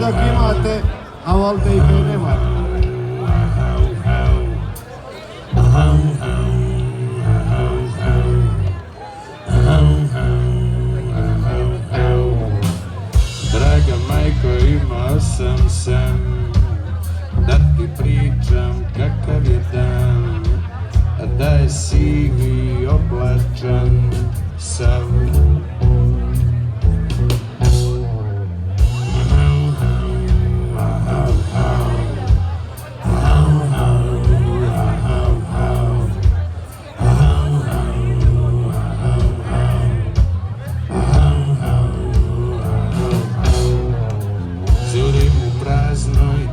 dok imate, a volite ih kad nemate. Draga majko, imao sam san da ti pričam kakav je dan, da je sivi oblačan sav.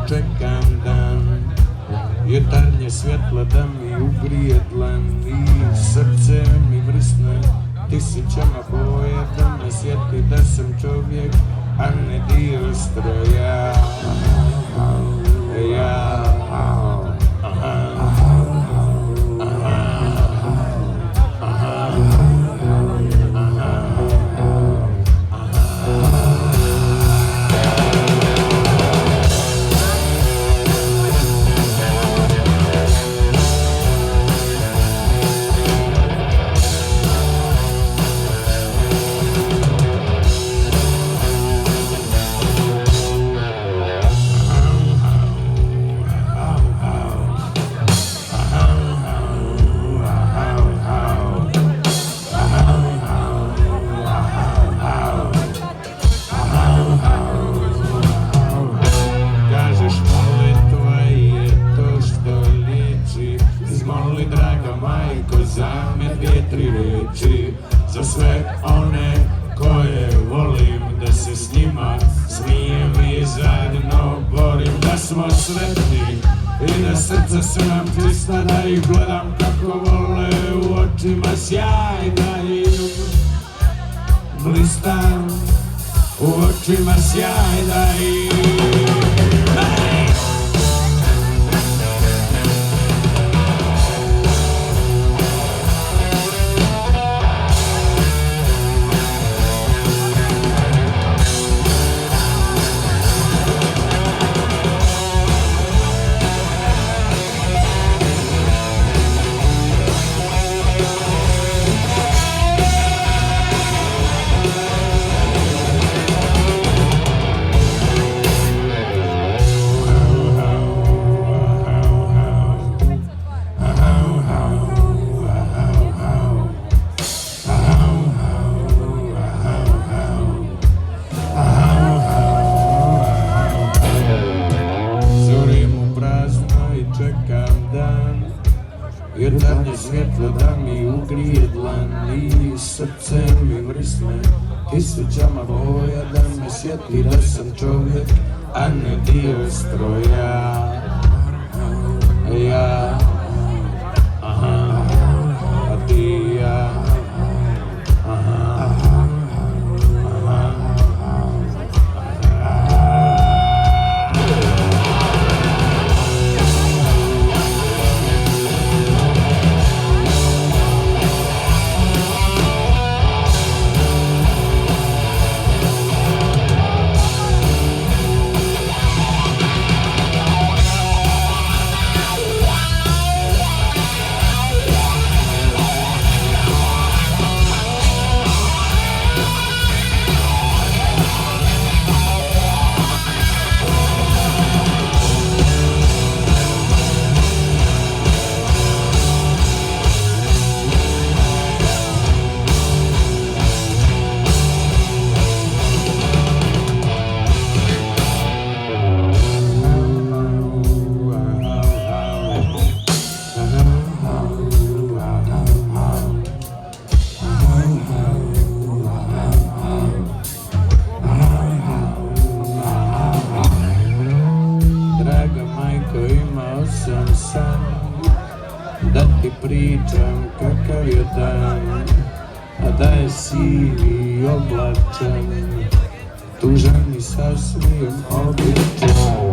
Čekam dan, jutarnje svjetla da mi ugrije dlan i srce mi vrisne tisućama boja da me sjeti da sam čovjek, a ne dio stroja. Draga majko, za me dvije, tri riječi za sve one koje volim, da se s njima smijem i zajedno borim, da smo sretni i da srca se nam tisna, da ih gledam kako vole, u očima sjaj da im blistam, u očima sjaj da im. Čekam dan, jutarnje svjetlo da mi ugrije dlan i srce mi vrisne tisućama boja, da me sjeti da sam čovjek, a ne dio stroja. Ja, a ti ja, da ti pričam kakav je dan, a da je sivi oblačan, tužan i sasvim običan.